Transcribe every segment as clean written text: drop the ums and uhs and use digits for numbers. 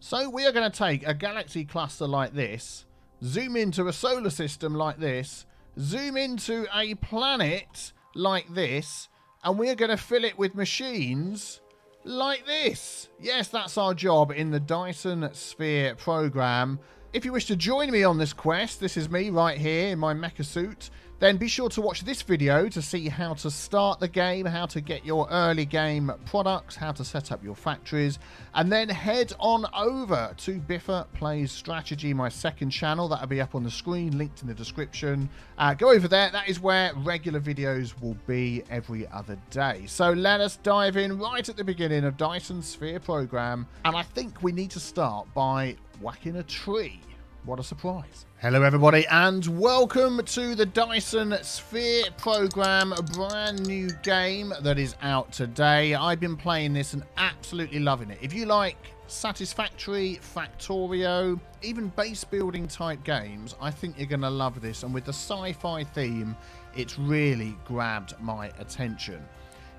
So we are going to take a galaxy cluster like this, zoom into a solar system like this, zoom into a planet like this, and we are going to fill it with machines like this. Yes, that's our job in the Dyson Sphere Program. If you wish to join me on this quest, this is me right here in my mecha suit, then be sure to watch this video to see how to start the game, how to get your early game products, how to set up your factories, and then head on over to Biffa Plays Strategy, my second channel. That'll be up on the screen, linked in the description. Go over there. That is where regular videos will be every other day. So let us dive in right at the beginning of Dyson Sphere Program, and I think we need to start by whacking a tree. What a surprise. Hello everybody and welcome to the Dyson Sphere Program, a brand new game that is out today. I've been playing this and absolutely loving it. If you like Satisfactory, Factorio, even base building type games, I think you're going to love this. And with the sci-fi theme, it's really grabbed my attention.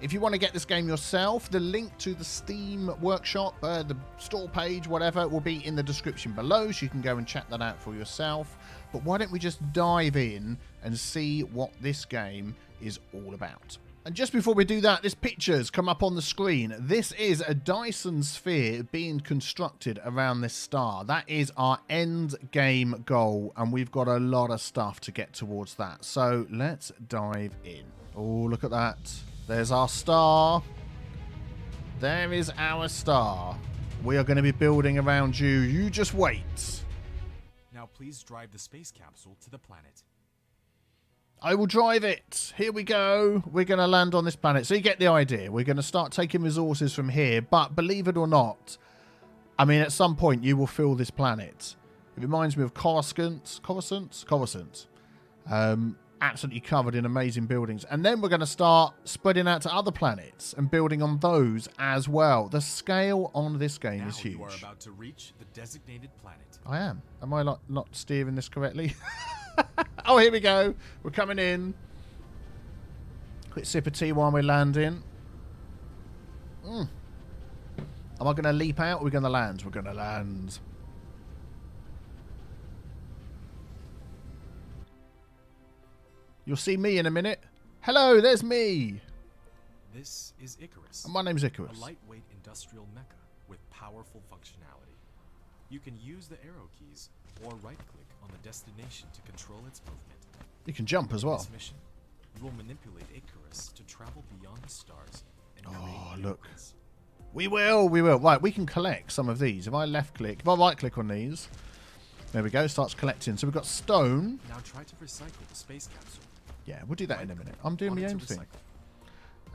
If you want to get this game yourself, the link to the Steam workshop, the store page, whatever, will be in the description below, so you can go and check that out for yourself. But why don't we just dive in and see what this game is all about. And just before we do that, this picture's come up on the screen. This is a Dyson Sphere being constructed around this star. That is our end game goal, and we've got a lot of stuff to get towards that. So let's dive in. Oh, look at that. There's our star. There is our star. We are going to be building around you. You just wait. Now please drive the space capsule to the planet. I will drive it. Here we go. We're going to land on this planet. So you get the idea. We're going to start taking resources from here. But believe it or not, I mean, at some point you will fill this planet. It reminds me of Coruscant. Absolutely covered in amazing buildings. And then we're going to start spreading out to other planets and building on those as well. The scale on this game is huge. You are about to reach the designated planet. I am. Am I not steering this correctly? Oh, here we go. We're coming in. Quick sip of tea while we're landing. Am I going to leap out or are we going to land? We're going to land. You'll see me in a minute. Hello, there's me. This is Icarus. And my name's Icarus. A lightweight industrial mecha with powerful functionality. You can use the arrow keys or right-click on the destination to control its movement. You can jump as well. In this mission, you will manipulate Icarus to travel beyond the stars and create look. vehicles. We will. Right, we can collect some of these. If I left-click, if I right-click on these, there we go, starts collecting. So we've got stone. Now try to recycle the space capsule. Yeah, we'll do that in a minute. I'm doing my own thing.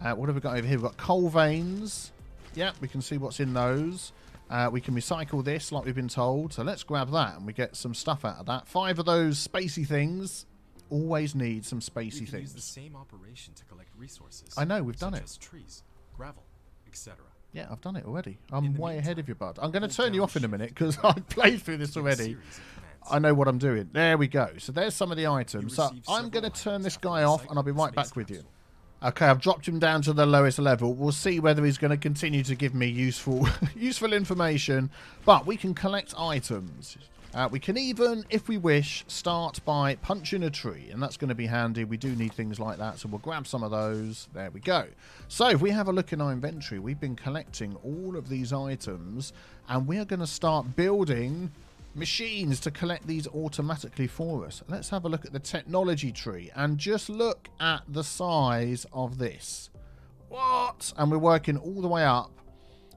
What have we got over here? We've got coal veins. Yeah, we can see what's in those. We can recycle this like we've been told. So let's grab that and we get some stuff out of that. 5 of those spacey things. Always need some spacey things. Use the same operation to collect resources. I know, we've done it. Such as trees, gravel, etc. Yeah, I've done it already. I'm way ahead of you, bud. I'm going to turn you off in a minute because I've played through this already. I know what I'm doing. There we go. So there's some of the items. So I'm going to turn this guy off and I'll be right back with you. Okay, I've dropped him down to the lowest level. We'll see whether he's going to continue to give me useful information. But we can collect items. We can even, if we wish, start by punching a tree. And that's going to be handy. We do need things like that. So we'll grab some of those. There we go. So if we have a look in our inventory, we've been collecting all of these items. And we are going to start building machines to collect these automatically for us. Let's have a look at the technology tree and just look at the size of this. What? And we're working all the way up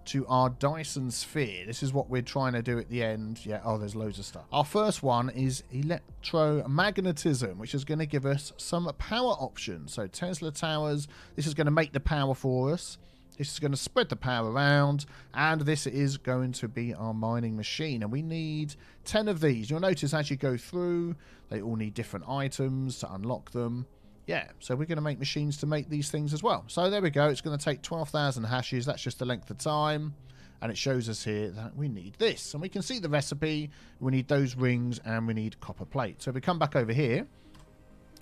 to our Dyson Sphere. This is what we're trying to do at the end. Yeah, oh, there's loads of stuff. Our first one is electromagnetism, which is going to give us some power options. So Tesla towers, this is going to make the power for us. This is going to spread the power around, and this is going to be our mining machine. And we need 10 of these. You'll notice as you go through, they all need different items to unlock them. Yeah, so we're going to make machines to make these things as well. So there we go. It's going to take 12,000 hashes. That's just the length of time. And it shows us here that we need this. And we can see the recipe. We need those rings, and we need copper plate. So if we come back over here,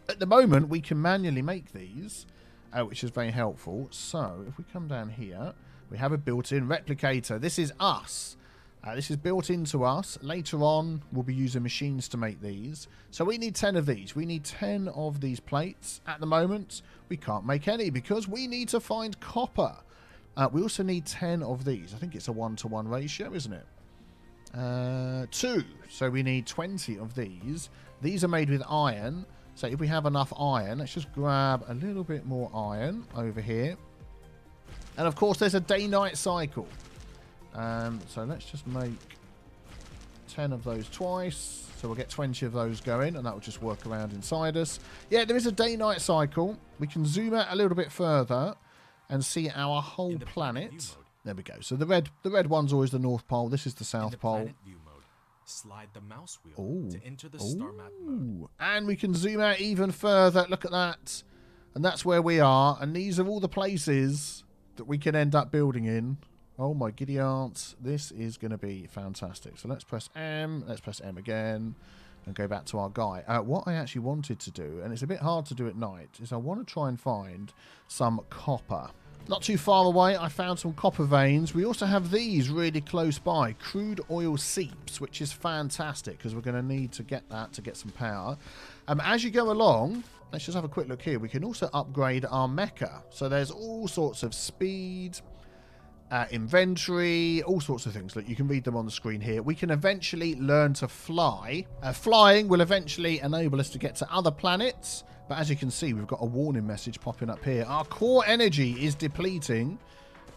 at the moment, we can manually make these. Which is very helpful. So if we come down here, we have a built-in replicator. This is us. This is built into us. Later on, we'll be using machines to make these. So we need 10 of these. We need 10 of these plates. At the moment, we can't make any because we need to find copper. We also need 10 of these. I think it's a 1-to-1 ratio, isn't it? 2. So we need 20 of these. These are made with iron. So if we have enough iron, let's just grab a little bit more iron over here. And of course, there's a day-night cycle. So let's just make 10 of those twice. So we'll get 20 of those going, and that will just work around inside us. Yeah, there is a day-night cycle. We can zoom out a little bit further and see our whole planet. There we go. So the red one's always the North Pole. This is the South Pole. Planet view mode, slide the mouse wheel to enter the star map mode. And we can zoom out even further. Look at that. And that's where we are. And these are all the places that we can end up building in. Oh my giddy aunts, this is going to be fantastic. So let's press M, let's press M again, and go back to our guy. What I actually wanted to do, and it's a bit hard to do at night, is I want to try and find some copper. Not too far away, I found some copper veins. We also have these really close by, crude oil seeps, which is fantastic, because we're going to need to get that to get some power. As you go along, let's just have a quick look here. We can also upgrade our mecha. So there's all sorts of speed, inventory, all sorts of things. Look, you can read them on the screen here. We can eventually learn to fly. Flying will eventually enable us to get to other planets, but as you can see, we've got a warning message popping up here. Our core energy is depleting,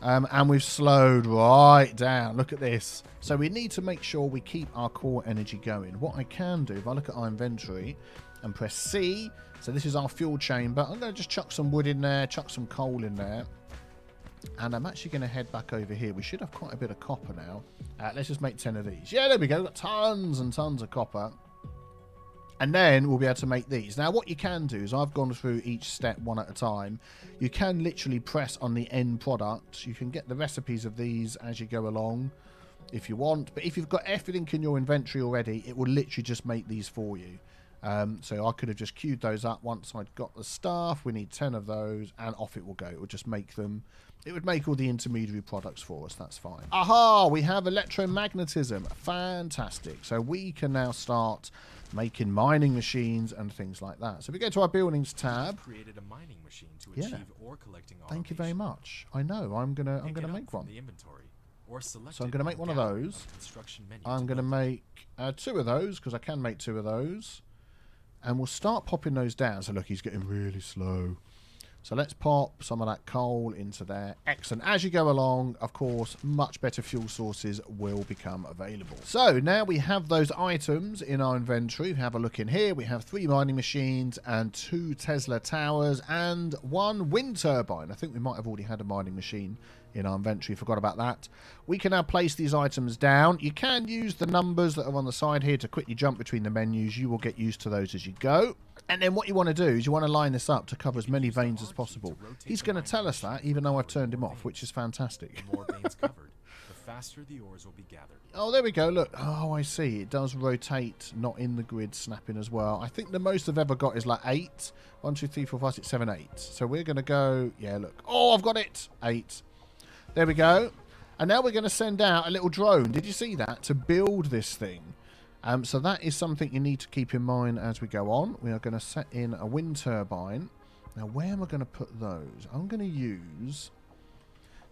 and we've slowed right down. Look at this. So we need to make sure we keep our core energy going. What I can do, if I look at our inventory and press C, so this is our fuel chamber. I'm going to just chuck some wood in there, chuck some coal in there. And I'm actually going to head back over here. We should have quite a bit of copper now. Let's just make 10 of these. Yeah, there we go. We've got tons and tons of copper. And then we'll be able to make these. Now, what you can do is I've gone through each step one at a time. You can literally press on the end product. You can get the recipes of these as you go along if you want. But if you've got everything in your inventory already, it will literally just make these for you. So I could have just queued those up once I'd got the stuff. We need 10 of those, and off it will go. It will just make them. It would make all the intermediary products for us. That's fine. Aha! We have electromagnetism. Fantastic. So we can now start making mining machines and things like that. So if we go to our buildings tab. Created a mining machine to achieve ore collecting automation. Thank you very much. I know. I'm gonna make one. So I'm gonna make one of those. I'm gonna make 2 of those because I can make 2 of those. And we'll start popping those down. So look, he's getting really slow. So let's pop some of that coal into there. Excellent. As you go along, of course, much better fuel sources will become available. So now we have those items in our inventory. Have a look in here. We have 3 mining machines and 2 Tesla towers and 1 wind turbine. I think we might have already had a mining machine in our inventory. Forgot about that. We can now place these items down. You can use the numbers that are on the side here to quickly jump between the menus. You will get used to those as you go. And then what you want to do is you want to line this up to cover as many veins as possible. He's going to tell us that, even though I've turned him off, which is fantastic. The more veins covered, the faster the ores will be gathered. Oh, there we go. Look. Oh, I see. It does rotate, not in the grid, snapping as well. I think the most I've ever got is like 8. 1, 2, 3, 4, 5, 6, 7, 8. So we're going to go... Yeah, look. Oh, I've got it. 8. There we go. And now we're going to send out a little drone. Did you see that? To build this thing. So that is something you need to keep in mind as we go on. We are going to set in a wind turbine. Now, where am I going to put those? I'm going to use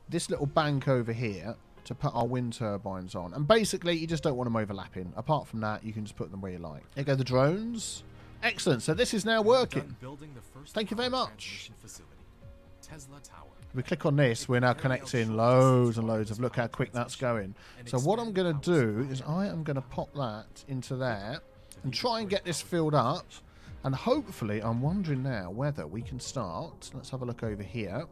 this little bank over here to put our wind turbines on. And basically, you just don't want them overlapping. Apart from that, you can just put them where you like. There go the drones. Excellent. So this is now working. Thank you very much. Tesla Tower. If we click on this, we're now connecting loads and loads of... Look how quick that's going. So what I'm going to do is I am going to pop that into there and try and get this filled up. And hopefully, I'm wondering now whether we can start... Let's have a look over here.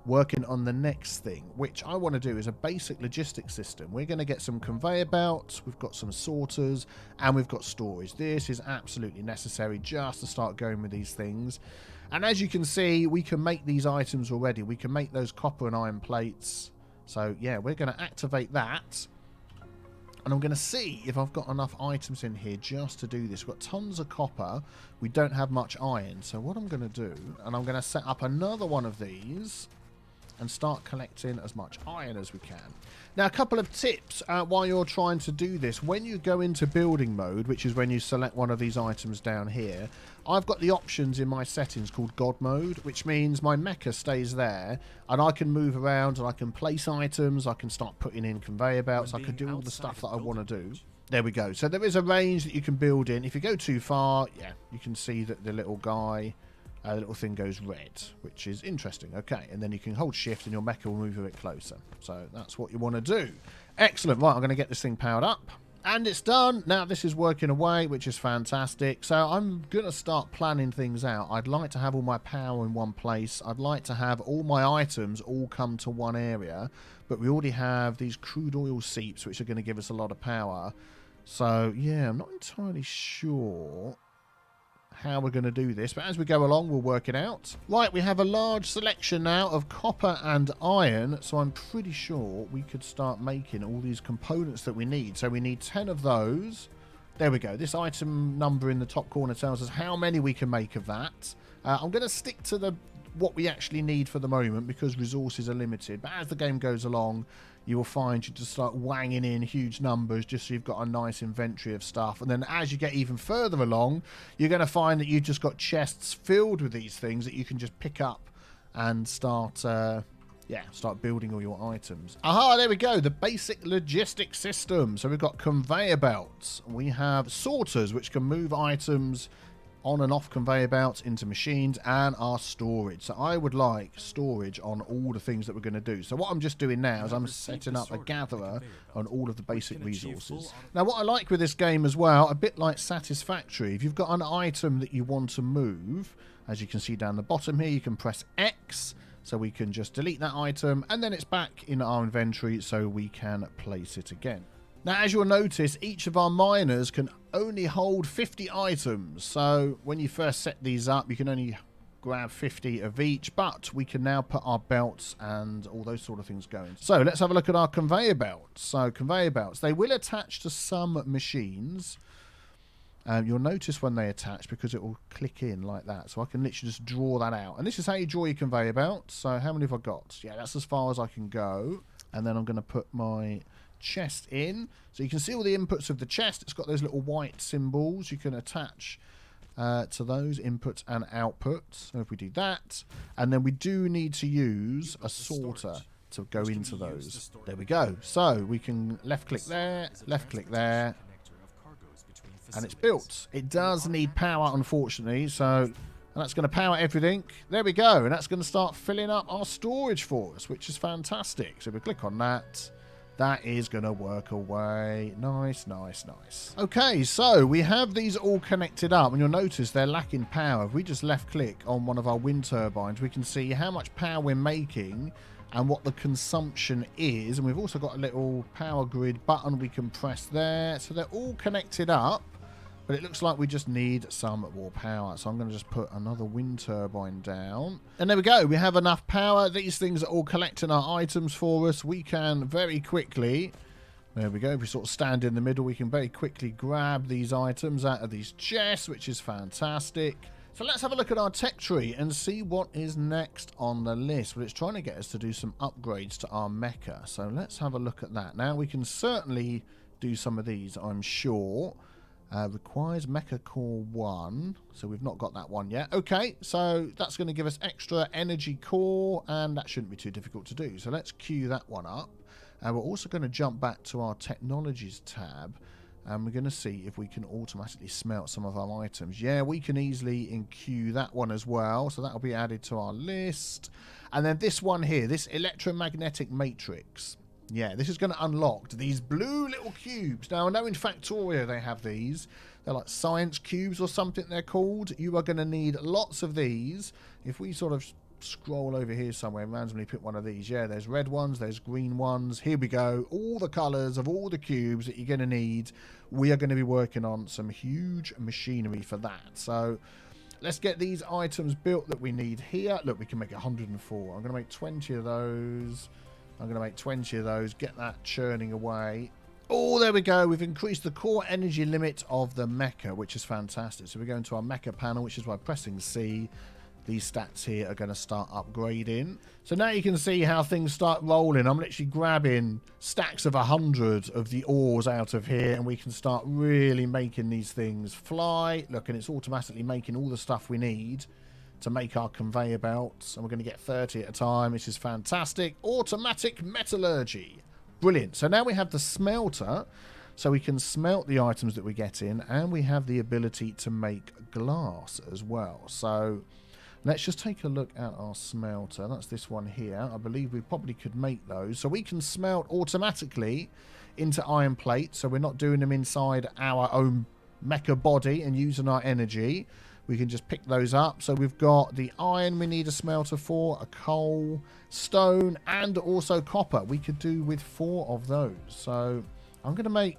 Working on the next thing, which I want to do is a basic logistics system. We're going to get some conveyor belts, we've got some sorters, and we've got storage. This is absolutely necessary just to start going with these things. And as you can see, we can make these items already. We can make those copper and iron plates. So, yeah, we're going to activate that. And I'm going to see if I've got enough items in here just to do this. We've got tons of copper. We don't have much iron. So what I'm going to do, and I'm going to set up another one of these. and start collecting as much iron as we can. Now, a couple of tips while you're trying to do this. When you go into building mode, which is when you select one of these items down here, I've got the options in my settings called God mode, which means my mecha stays there and I can move around and I can place items, I can start putting in conveyor belts, I can do all the stuff that I want to do. There we go. So there is a range that you can build in. If you go too far, yeah, you can see that the little guy, the little thing goes red, which is interesting. Okay, and then you can hold shift and your mecha will move a bit closer. So that's what you want to do. Excellent. Right, I'm going to get this thing powered up. And it's done. Now this is working away, which is fantastic. So I'm going to start planning things out. I'd like to have all my power in one place. I'd like to have all my items all come to one area. But we already have these crude oil seeps, which are going to give us a lot of power. So, yeah, I'm not entirely sure how we're going to do this, but as we go along, we'll work it out. Right, we have a large selection now of copper and iron, so I'm pretty sure we could start making all these components that we need. So we need 10 of those. There we go. This item number in the top corner tells us how many we can make of that. I'm going to stick to what we actually need for the moment because resources are limited, but as the game goes along, you will find you just start wanging in huge numbers just so you've got a nice inventory of stuff. And then as you get even further along, you're going to find that you've just got chests filled with these things that you can just pick up and start building all your items. Aha, there we go. The basic logistics system. So we've got conveyor belts. We have sorters, which can move items on and off conveyor belts into machines, and our storage. So I would like storage on all the things that we're going to do. So what I'm just doing now is I'm setting up a gatherer on all of the basic resources. Now what I like with this game as well, a bit like Satisfactory, if you've got an item that you want to move, as you can see down the bottom here, you can press X, so we can just delete that item, and then it's back in our inventory so we can place it again. Now, as you'll notice, each of our miners can only hold 50 items. So when you first set these up, you can only grab 50 of each, but we can now put our belts and all those sort of things going. So let's have a look at our conveyor belts. So conveyor belts, they will attach to some machines. You'll notice when they attach because it will click in like that. So I can literally just draw that out. And this is how you draw your conveyor belt. So how many have I got? Yeah, that's as far as I can go. And then I'm going to put my chest in, so you can see all the inputs of the chest. It's got those little white symbols you can attach to those inputs and outputs. So if we do that, and then we do need to use a sorter to go into those. There we go. So we can left click there, and it's built. It does need power, unfortunately, so that's going to power everything. There we go, and that's going to start filling up our storage for us, which is fantastic. So we click on that. That is going to work away. Nice, nice, nice. Okay, so we have these all connected up, and you'll notice they're lacking power. If we just left-click on one of our wind turbines, we can see how much power we're making and what the consumption is. And we've also got a little power grid button we can press there. So they're all connected up, but it looks like we just need some more power. So I'm going to just put another wind turbine down. And there we go. We have enough power. These things are all collecting our items for us. We can very quickly, there we go. If we sort of stand in the middle, we can very quickly grab these items out of these chests, which is fantastic. So let's have a look at our tech tree and see what is next on the list. Well, it's trying to get us to do some upgrades to our mecha. So let's have a look at that. Now, we can certainly do some of these, I'm sure. Requires Mecha Core 1, so we've not got that one yet. Okay, so that's going to give us extra energy core, and that shouldn't be too difficult to do. So let's queue that one up. And we're also going to jump back to our Technologies tab, and we're going to see if we can automatically smelt some of our items. Yeah, we can easily queue that one as well, so that'll be added to our list. And then this one here, this electromagnetic matrix. Yeah, this is going to unlock these blue little cubes. Now, I know in Factorio they have these. They're like science cubes or something they're called. You are going to need lots of these. If we sort of scroll over here somewhere and randomly pick one of these. Yeah, there's red ones, there's green ones. Here we go. All the colours of all the cubes that you're going to need. We are going to be working on some huge machinery for that. So let's get these items built that we need here. Look, we can make 104. I'm going to make 20 of those. I'm going to make 20 of those, get that churning away. Oh, there we go. We've increased the core energy limit of the mecha, which is fantastic. So we go into our mecha panel, which is by pressing C. these stats here are going to start upgrading. So now you can see how things start rolling. I'm literally grabbing stacks of 100 of the ores out of here, and we can start really making these things fly. Look, and it's automatically making all the stuff we need to make our conveyor belts, and we're going to get 30 at a time, which is fantastic. Automatic metallurgy. Brilliant. So now we have the smelter, so we can smelt the items that we get in, and we have the ability to make glass as well. So let's just take a look at our smelter. That's this one here. I believe we probably could make those. So we can smelt automatically into iron plates, so we're not doing them inside our own mecha body and using our energy. We can just pick those up. So we've got the iron we need a smelter for, a coal, stone, and also copper. We could do with 4 of those. So I'm going to make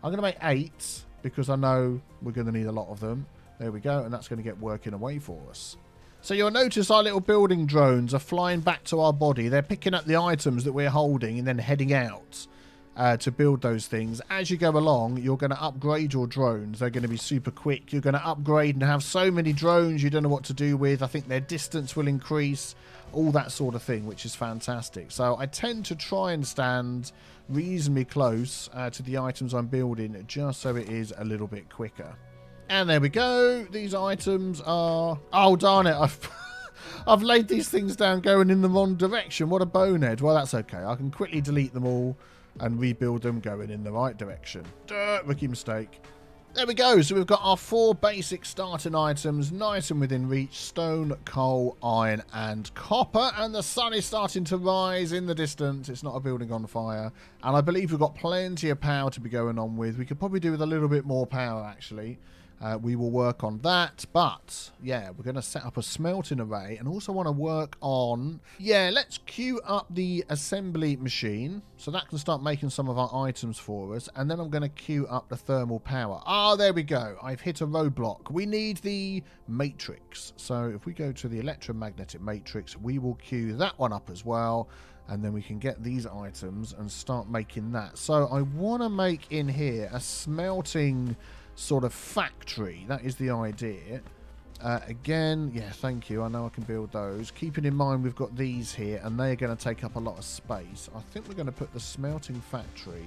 8 because I know we're going to need a lot of them. There we go, and that's going to get working away for us. So you'll notice our little building drones are flying back to our body. They're picking up the items that we're holding and then heading out to build those things. As you go along, you're going to upgrade your drones. They're going to be super quick. You're going to upgrade and have so many drones you don't know what to do with. I think their distance will increase, all that sort of thing, which is fantastic. So I tend to try and stand reasonably close to the items I'm building, just so it is a little bit quicker. And there we go. These items are... Oh, darn it. I've laid these things down going in the wrong direction. What a bonehead. Well, that's okay. I can quickly delete them all and rebuild them going in the right direction. Rookie mistake. There we go. So we've got our 4 basic starting items, nice and within reach. Stone, coal, iron, and copper. And the sun is starting to rise in the distance. It's not a building on fire. And I believe we've got plenty of power to be going on with. We could probably do with a little bit more power, actually. We will work on that, but yeah, we're going to set up a smelting array and also want to work on, let's queue up the assembly machine so that can start making some of our items for us, and then I'm going to queue up the thermal power. Ah, there we go. I've hit a roadblock. We need the matrix. So if we go to the electromagnetic matrix, we will queue that one up as well, and then we can get these items and start making that. So I want to make in here a smelting sort of factory. That is the idea. Again, yeah, thank you. I know I can build those. Keeping in mind we've got these here, and they're going to take up a lot of space. I think we're going to put the smelting factory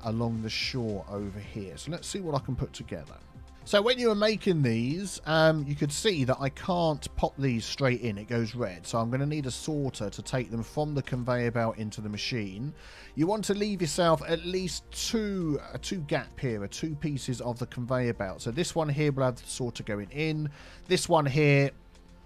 along the shore over here. So let's see what I can put together. So when you were making these, you could see that I can't pop these straight in. It goes red. So I'm going to need a sorter to take them from the conveyor belt into the machine. You want to leave yourself at least two gap here, 2 pieces of the conveyor belt. So this one here will have the sorter going in. This one here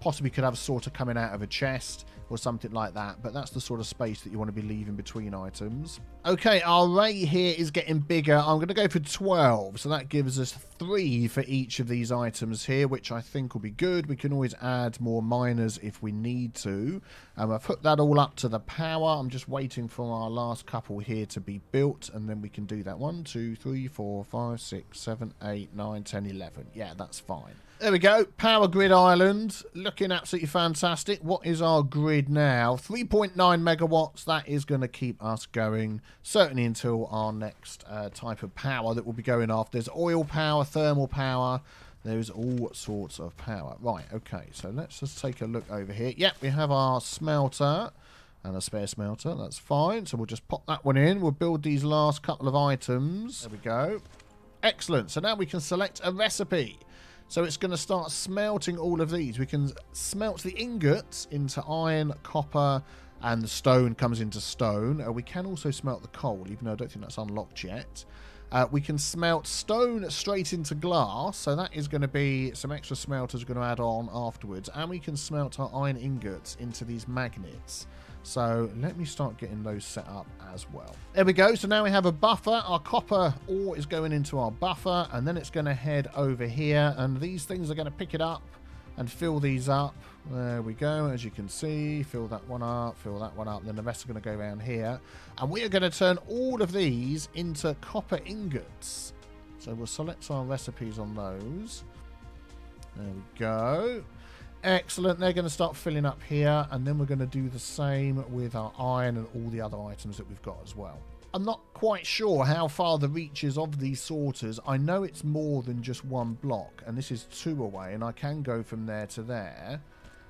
possibly could have a sorter coming out of a chest or something like that, but that's the sort of space that you want to be leaving between items. Okay, our array here is getting bigger. I'm going to go for 12, so that gives us 3 for each of these items here, which I think will be good. We can always add more miners if we need to. I've put that all up to the power. I'm just waiting for our last couple here to be built, and then we can do that. 1, 2, 3, 4, 5, 6, 7, 8, 9, 10, 11. Yeah, that's fine. There we go. Power grid island. Looking absolutely fantastic. What is our grid now? 3.9 megawatts. That is going to keep us going, certainly until our next type of power that will be going off. There's oil power, thermal power. There's all sorts of power. Right, okay. So let's just take a look over here. Yep, we have our smelter and a spare smelter. That's fine. So we'll just pop that one in. We'll build these last couple of items. There we go. Excellent. So now we can select a recipe. So it's going to start smelting all of these. We can smelt the ingots into iron, copper, and the stone comes into stone. We can also smelt the coal, even though I don't think that's unlocked yet. We can smelt stone straight into glass. So that is going to be some extra smelters we're going to add on afterwards. And we can smelt our iron ingots into these magnets. So let me start getting those set up as well. There we go. So now we have a buffer. Our copper ore is going into our buffer, and then it's going to head over here, and these things are going to pick it up and fill these up. There we go. As you can see, fill that one up, fill that one up, then the rest are going to go around here, and we are going to turn all of these into copper ingots. So we'll select our recipes on those. There we go. Excellent. They're going to start filling up here, and then we're going to do the same with our iron and all the other items that we've got as well. I'm not quite sure how far the reach is of these sorters. I know it's more than just one block, and this is 2 away, and I can go from there to there.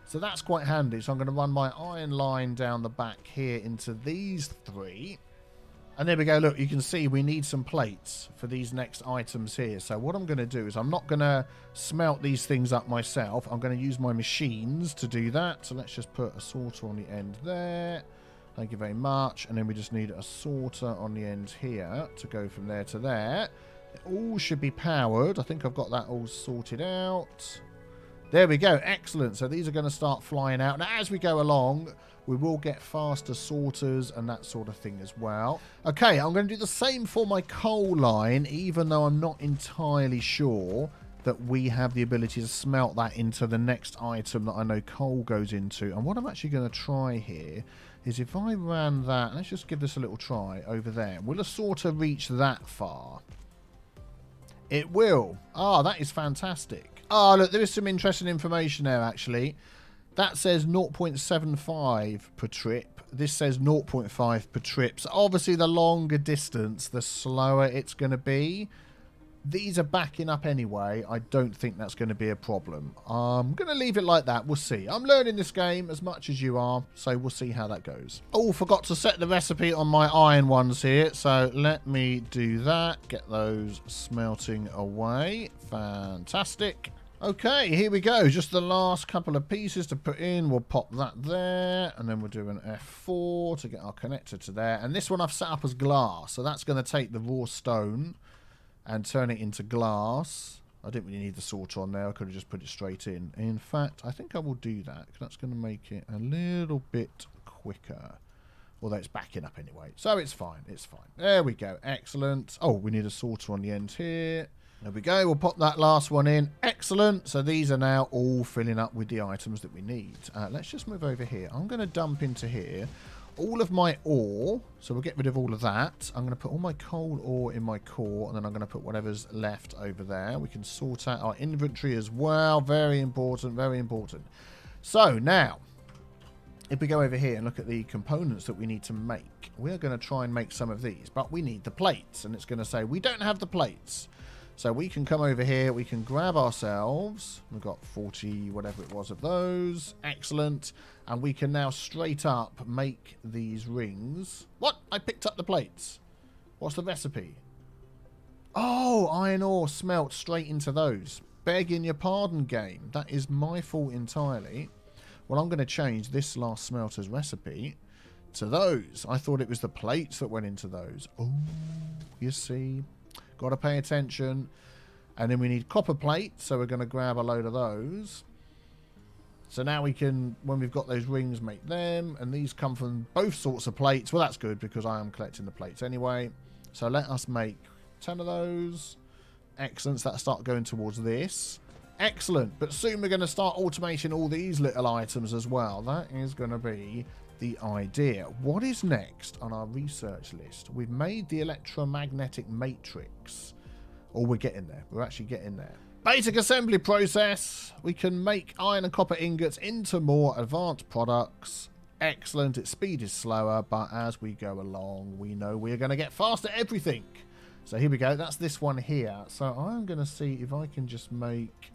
So that's quite handy. So I'm going to run my iron line down the back here into these 3. And there we go. Look, you can see we need some plates for these next items here. So what I'm going to do is I'm not going to smelt these things up myself. I'm going to use my machines to do that. So let's just put a sorter on the end there. Thank you very much. And then we just need a sorter on the end here to go from there to there. It all should be powered. I think I've got that all sorted out. There we go. Excellent. So these are going to start flying out. Now, as we go along, we will get faster sorters and that sort of thing as well. Okay, I'm going to do the same for my coal line, even though I'm not entirely sure that we have the ability to smelt that into the next item that I know coal goes into. And what I'm actually going to try here is if I ran that, let's just give this a little try over there. Will a sorter reach that far? It will. Ah, that is fantastic. Ah, look, there is some interesting information there, actually. That says 0.75 per trip. This says 0.5 per trip. So obviously, the longer distance, the slower it's going to be. These are backing up anyway. I don't think that's going to be a problem. I'm going to leave it like that. We'll see. I'm learning this game as much as you are, so we'll see how that goes. Oh, forgot to set the recipe on my iron ones here, so let me do that. Get those smelting away. Fantastic. Okay, here we go. Just the last couple of pieces to put in. We'll pop that there, and then we'll do an F4 to get our connector to there. And this one I've set up as glass, so that's going to take the raw stone and turn it into glass. I didn't really need the sorter on there. I could have just put it straight in. In fact, I think I will do that, because that's going to make it a little bit quicker. Although it's backing up anyway. So it's fine. It's fine. There we go. Excellent. Oh, we need a sorter on the end here. There we go. We'll pop that last one in. Excellent. So these are now all filling up with the items that we need. Let's just move over here. I'm going to dump into here all of my ore. So we'll get rid of all of that. I'm going to put all my coal ore in my core, and then I'm going to put whatever's left over there. We can sort out our inventory as well. Very important. Very important. So now, if we go over here and look at the components that we need to make, we're going to try and make some of these, but we need the plates, and it's going to say we don't have the plates. So we can come over here, we can grab ourselves, we've got 40 whatever it was of those, excellent, and we can now straight up make these rings. What? I picked up the plates. What's the recipe? Oh, iron ore smelt straight into those. Begging your pardon, game. That is my fault entirely. Well, I'm going to change this last smelter's recipe to those. I thought it was the plates that went into those. Oh, you see. Got to pay attention. And then we need copper plates, so we're going to grab a load of those. So now we can, when we've got those rings, make them. And these come from both sorts of plates. Well, that's good, because I am collecting the plates anyway. So let us make 10 of those. Excellent. So that'll start going towards this. Excellent. But soon we're going to start automating all these little items as well. That is going to be the idea. What is next on our research list? We've made the electromagnetic matrix. Oh, we're getting there. We're actually getting there. Basic assembly process. We can make iron and copper ingots into more advanced products. Excellent. Its speed is slower, but as we go along, we know we're going to get faster at everything. So here we go. That's this one here. So I'm going to see if I can just make...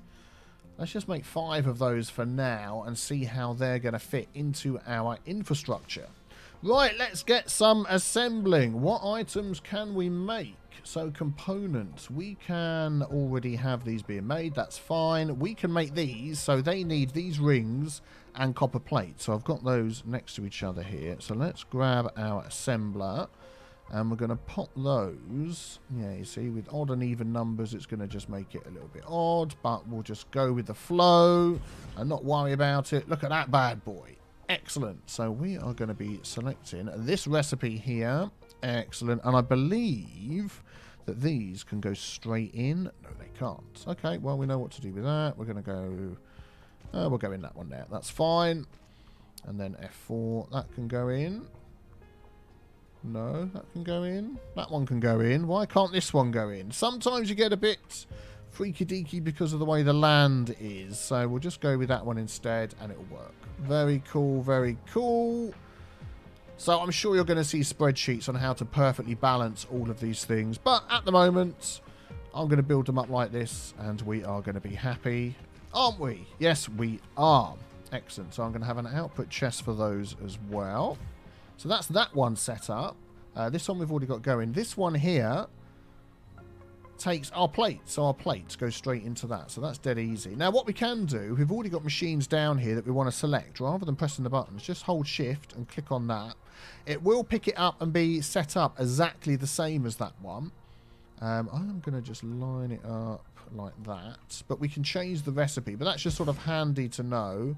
Let's just make 5 of those for now and see how they're going to fit into our infrastructure. Right, let's get some assembling. What items can we make? So components. We can already have these being made. That's fine. We can make these. So they need these rings and copper plates. So I've got those next to each other here. So let's grab our assembler. And we're going to pop those. Yeah, you see, with odd and even numbers, it's going to just make it a little bit odd. But we'll just go with the flow and not worry about it. Look at that bad boy. Excellent. So we are going to be selecting this recipe here. Excellent. And I believe that these can go straight in. No, they can't. Okay, well, we know what to do with that. We're going to go... we'll go in that one there. That's fine. And then F4. That can go in. No, that can go in. That one can go in. Why can't this one go in? Sometimes you get a bit freaky-deaky because of the way the land is. So we'll just go with that one instead and it'll work. Very cool, very cool. So I'm sure you're going to see spreadsheets on how to perfectly balance all of these things. But at the moment, I'm going to build them up like this, and we are going to be happy, aren't we? Yes, we are. Excellent. So I'm going to have an output chest for those as well. So that's that one set up. This one we've already got going. This one here takes our plates. So our plates go straight into that. So that's dead easy. Now what we can do, we've already got machines down here that we want to select. Rather than pressing the buttons, just hold shift and click on that. It will pick it up and be set up exactly the same as that one. I'm going to just line it up like that. But we can change the recipe. But that's just sort of handy to know.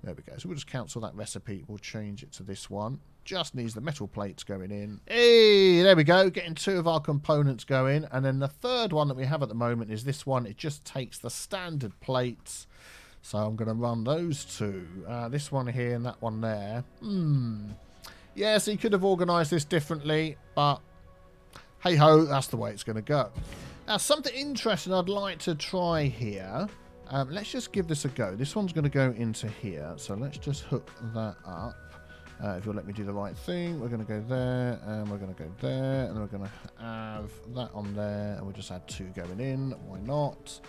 There we go. So we'll just cancel that recipe. We'll change it to this one. Just needs the metal plates going in. Hey, there we go. Getting 2 of our components going. And then the third one that we have at the moment is this one. It just takes the standard plates. So I'm going to run those 2. This one here and that one there. Yeah, so you could have organised this differently. But hey-ho, that's the way it's going to go. Now, something interesting I'd like to try here. Let's just give this a go. This one's going to go into here. So let's just hook that up. If you'll let me do the right thing, we're going to go there, and we're going to go there, and we're going to have that on there, and we'll just add 2 going in. Why not?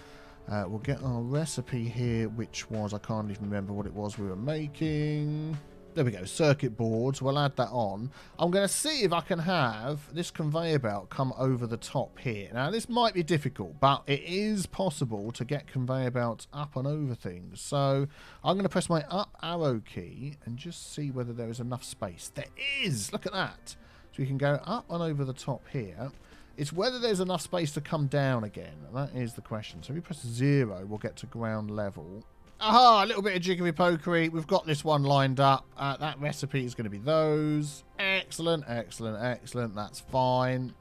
We'll get our recipe here, which was, I can't even remember what it was we were making. There we go, circuit boards. We'll add that on. I'm going to see if I can have this conveyor belt come over the top here. Now, this might be difficult, but it is possible to get conveyor belts up and over things. So I'm going to press my up arrow key and just see whether there is enough space. There is! Look at that. So we can go up and over the top here. It's whether there's enough space to come down again. That is the question. So if we press 0, we'll get to ground level. Aha, a little bit of jiggery pokery. We've got this one lined up. That recipe is going to be those. Excellent, excellent, excellent. That's fine.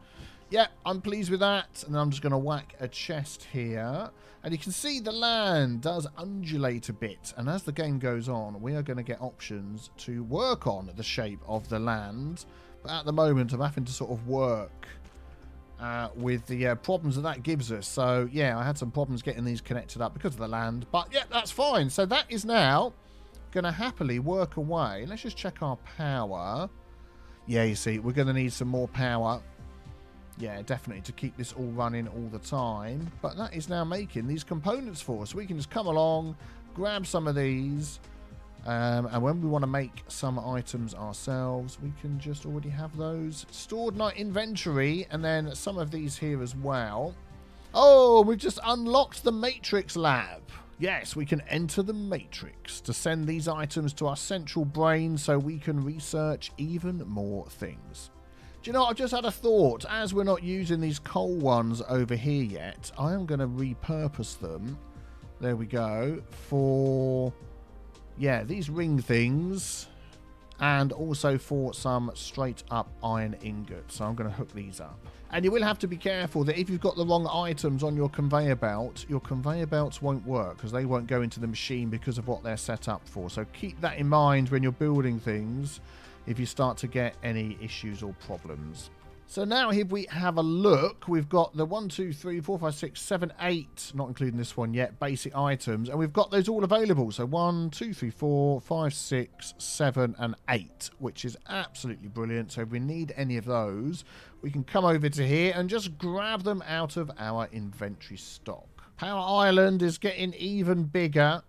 Yeah, I'm pleased with that. And then I'm just going to whack a chest here. And you can see the land does undulate a bit. And as the game goes on, we are going to get options to work on the shape of the land. But at the moment, I'm having to sort of work with the problems that gives us. So yeah, I had some problems getting these connected up because of the land, but yeah, that's fine. So that is now going to happily work away. Let's just check our power. Yeah, you see, we're going to need some more power. Yeah, definitely, to keep this all running all the time. But that is now making these components for us. We can just come along, grab some of these, and when we want to make some items ourselves, we can just already have those stored in our inventory, and then some of these here as well. Oh, we've just unlocked the Matrix Lab. Yes, we can enter the Matrix to send these items to our central brain so we can research even more things. Do you know what? I've just had a thought. As we're not using these coal ones over here yet, I am going to repurpose them. There we go. For... yeah, these ring things, and also for some straight up iron ingots. So I'm going to hook these up. And you will have to be careful that if you've got the wrong items on your conveyor belt, your conveyor belts won't work because they won't go into the machine because of what they're set up for. So keep that in mind when you're building things if you start to get any issues or problems. So now if we have a look, we've got the 1, 2, 3, 4, 5, 6, 7, 8, not including this one yet, basic items. And we've got those all available. So 1, 2, 3, 4, 5, 6, 7, and 8, which is absolutely brilliant. So if we need any of those, we can come over to here and just grab them out of our inventory stock. Power Island is getting even bigger.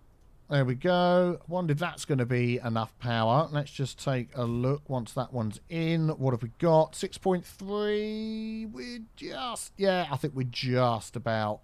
There we go. Wonder if that's going to be enough power. Let's just take a look once that one's in. What have we got? 6.3. We're just... yeah, I think we're just about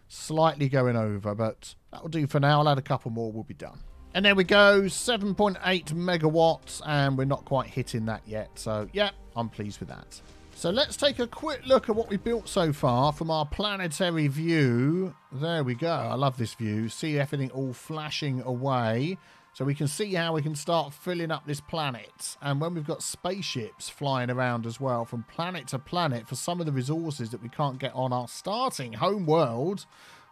slightly going over, but that'll do for now. I'll add a couple more. We'll be done. And there we go. 7.8 megawatts, and we're not quite hitting that yet. So, yeah, I'm pleased with that. So let's take a quick look at what we built so far from our planetary view. There we go. I love this view. See everything all flashing away. So we can see how we can start filling up this planet. And when we've got spaceships flying around as well from planet to planet for some of the resources that we can't get on our starting home world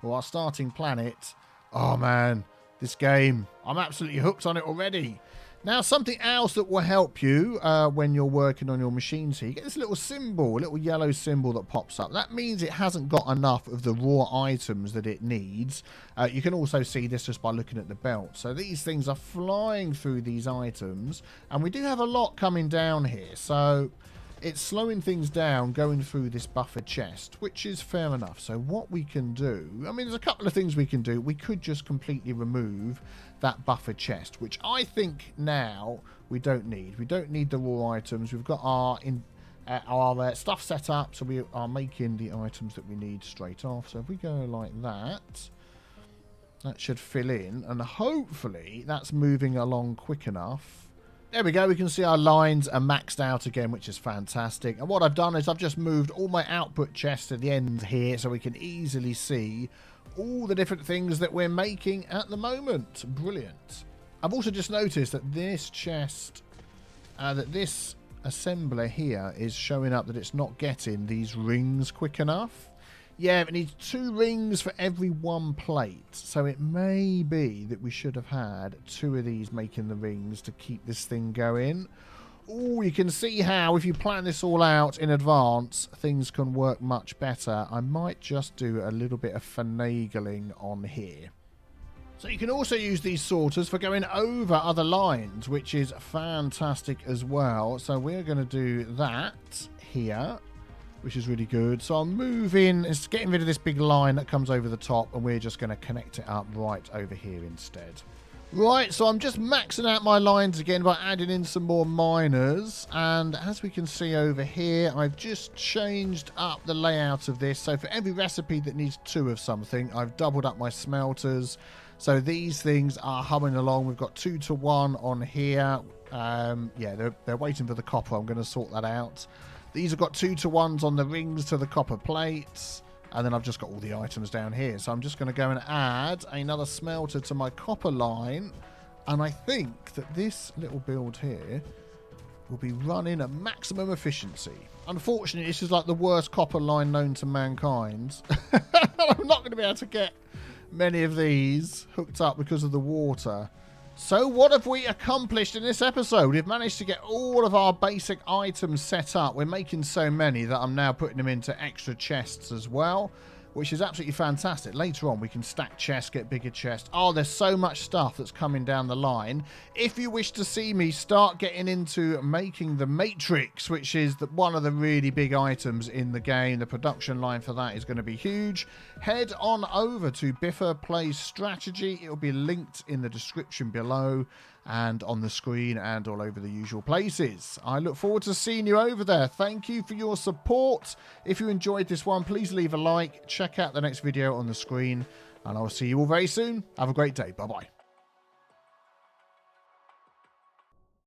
or our starting planet. Oh man, this game. I'm absolutely hooked on it already. Now, something else that will help you when you're working on your machines here, you get this little symbol, a little yellow symbol that pops up. That means it hasn't got enough of the raw items that it needs. You can also see this just by looking at the belt. So these things are flying through these items, and we do have a lot coming down here. So it's slowing things down going through this buffer chest, which is fair enough. So what we can do, I mean, there's a couple of things we can do. We could just completely remove that buffer chest, which I think now we don't need. We don't need the raw items. We've got our stuff set up, so we are making the items that we need straight off. So if we go like that, that should fill in, and hopefully that's moving along quick enough. There we go. We can see our lines are maxed out again, which is fantastic. And what I've done is I've just moved all my output chests to the end here so we can easily see all the different things that we're making at the moment. Brilliant. I've also just noticed that this chest, that this assembler here is showing up that it's not getting these rings quick enough. Yeah, it needs 2 rings for every 1 plate. So it may be that we should have had 2 of these making the rings to keep this thing going. Oh, you can see how if you plan this all out in advance, things can work much better. I might just do a little bit of finagling on here. So you can also use these sorters for going over other lines, which is fantastic as well. So we're going to do that here, which is really good. So I'm moving, it's getting rid of this big line that comes over the top, and we're just going to connect it up right over here instead. Right, so I'm just maxing out my lines again by adding in some more miners, and as we can see over here, I've just changed up the layout of this. So for every recipe that needs 2 of something, I've doubled up my smelters. So these things are humming along. We've got 2 to 1 on here. Yeah, they're waiting for the copper. I'm going to sort that out. These have got 2 to 1s on the rings to the copper plates. And then I've just got all the items down here. So I'm just going to go and add another smelter to my copper line. And I think that this little build here will be running at maximum efficiency. Unfortunately, this is like the worst copper line known to mankind. I'm not going to be able to get many of these hooked up because of the water. So what have we accomplished in this episode? We've managed to get all of our basic items set up. We're making so many that I'm now putting them into extra chests as well, which is absolutely fantastic. Later on, we can stack chests, get bigger chests. Oh, there's so much stuff that's coming down the line. If you wish to see me start getting into making the Matrix, which is one of the really big items in the game, the production line for that is going to be huge, head on over to Biffa Plays Strategy. It will be linked in the description below and on the screen and all over the usual places. I look forward to seeing you over there. Thank you for your support. If you enjoyed this one, please leave a like. Check out the next video on the screen, and I'll see you all very soon. Have a great day. Bye-bye.